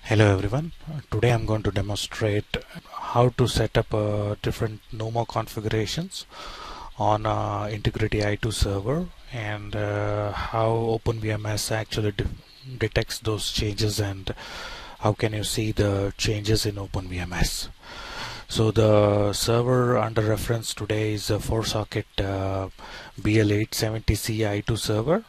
Hello everyone. Today I'm going to demonstrate how to set up different Numa configurations on Integrity i2 server and how OpenVMS actually detects those changes and how can you see the changes in OpenVMS. So the server under reference today is a 4-socket BL870C i2 server.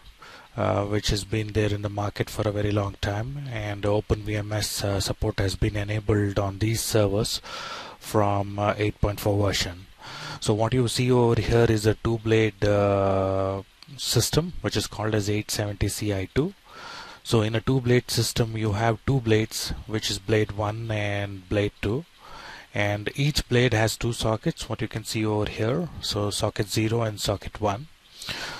Which has been there in the market for a very long time, and OpenVMS support has been enabled on these servers from 8.4 version. So what you see over here is a two-blade system which is called as 870C i2. So in a two-blade system you have two blades, which is blade 1 and blade 2, and each blade has two sockets, what you can see over here. So socket 0 and socket 1.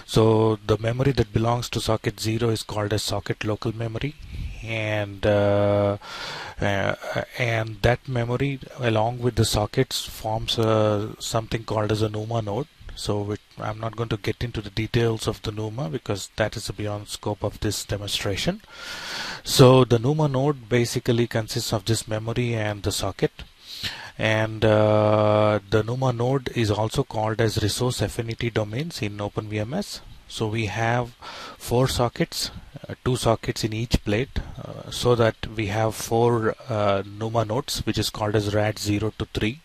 So the memory that belongs to socket 0 is called as socket local memory, and that memory along with the sockets forms something called as a Numa node. So I'm not going to get into the details of the Numa because that is beyond scope of this demonstration. So the Numa node basically consists of this memory and the socket. And the Numa node is also called as resource affinity domains in OpenVMS. So we have 4 sockets, 2 sockets in each blade, so that we have 4 Numa nodes, which is called as RAD 0 to 3.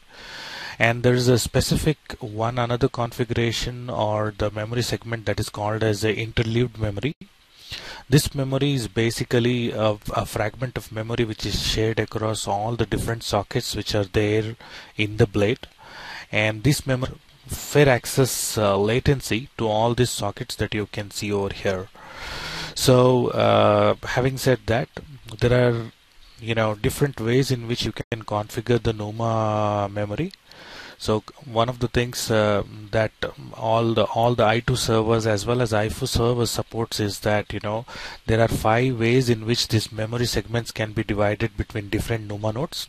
And there is a specific another configuration or the memory segment that is called as a interleaved memory. This memory is basically a fragment of memory which is shared across all the different sockets which are there in the blade, and this memory fair access latency to all these sockets that you can see over here. So having said that, there are different ways in which you can configure the Numa memory. So one of the things that all the i2 servers as well as i4 servers supports is that there are 5 ways in which these memory segments can be divided between different Numa nodes.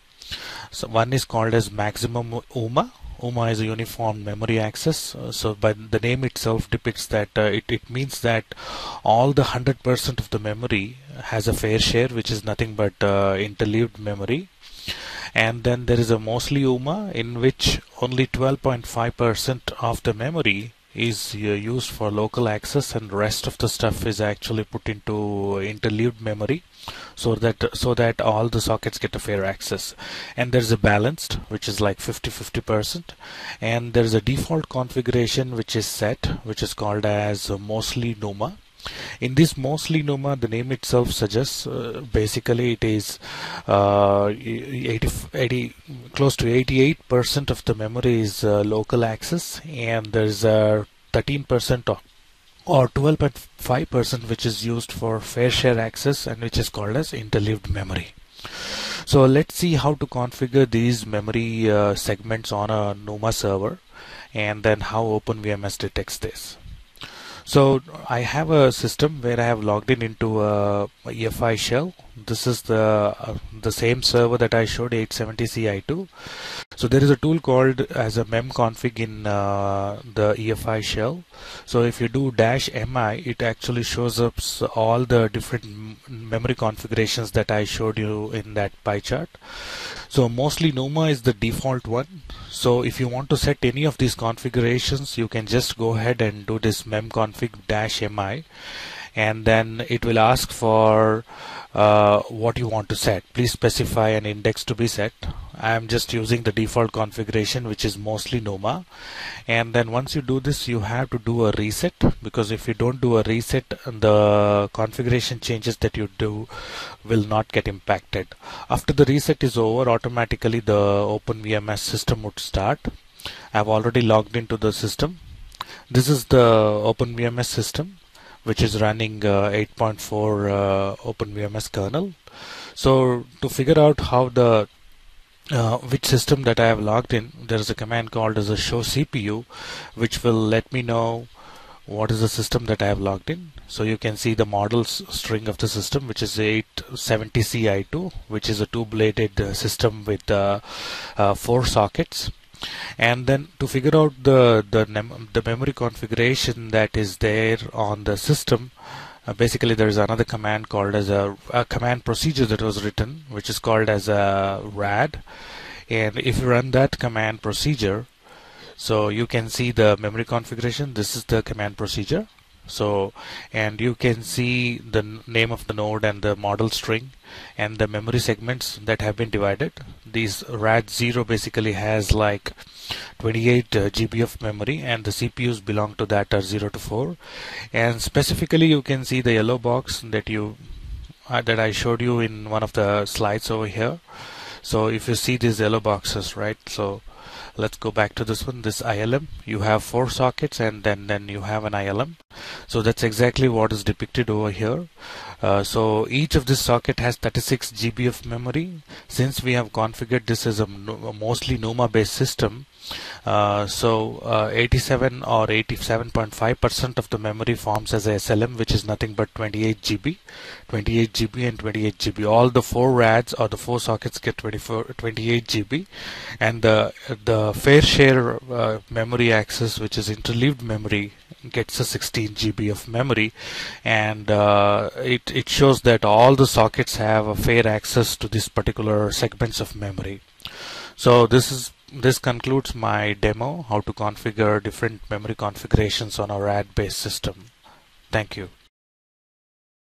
So one is called as maximum UMA. UMA is a uniform memory access. So by the name itself depicts that it means that all the 100% of the memory has a fair share, which is nothing but interleaved memory. And then there is a mostly UMA in which only 12.5% of the memory is used for local access, and the rest of the stuff is actually put into interleaved memory so that all the sockets get a fair access. And there's a balanced, which is like 50-50%, and there's a default configuration which is set, which is called as mostly Numa. In this mostly Numa, the name itself suggests basically it is close to 88% of the memory is local access, and there's 13% or 12.5% which is used for fair share access, and which is called as interleaved memory. So let's see how to configure these memory segments on a Numa server, and then how OpenVMS detects this. So I have a system where I have logged into a Efi Shell. This is the same server that I showed, 870C i2. So there is a tool called as a Mem Config in the Efi Shell. So if you do -mi, it actually shows up all the different memory configurations that I showed you in that pie chart. So mostly Numa is the default one. So if you want to set any of these configurations, you can just go ahead and do this Mem Config -mi, and then it will ask for what you want to set. Please specify an index to be set. I am just using the default configuration, which is mostly Numa. And then once you do this, you have to do a reset, because if you don't do a reset, the configuration changes that you do will not get impacted. After the reset is over, automatically the OpenVMS system would start. I've already logged into the system. This is the OpenVMS system, which is running 8.4 OpenVMS kernel. So to figure out how the which system that I have logged in, there is a command called as a show CPU, which will let me know what is the system that I have logged in. So you can see the model string of the system, which is 870C i2, which is a two-bladed system with 4 sockets. And then to figure out the memory configuration that is there on the system, Basically there is another command called as a command procedure that was written, which is called as a RAD. And if you run that command procedure, so you can see the memory configuration. This is the command procedure. So, and you can see the name of the node and the model string and the memory segments that have been divided. These RAD 0 basically has like 28 GB of memory, and the CPUs belong to that are 0 to 4. And specifically you can see the yellow box that that I showed you in one of the slides over here. So if you see these yellow boxes, right, so let's go back to this one, this ILM. You have 4 sockets and then you have an ILM. So that's exactly what is depicted over here. So each of this socket has 36 GB of memory. Since we have configured this as a mostly Numa based system, so 87 or 87.5% of the memory forms as a SLM, which is nothing but 28 GB and 28 GB. All the 4 RADs or the 4 sockets get 28 GB, and the fair share memory access, which is interleaved memory, gets a 16 GB of memory, and it shows that all the sockets have a fair access to this particular segments of memory. So this concludes my demo how to configure different memory configurations on a RAD based system. Thank you.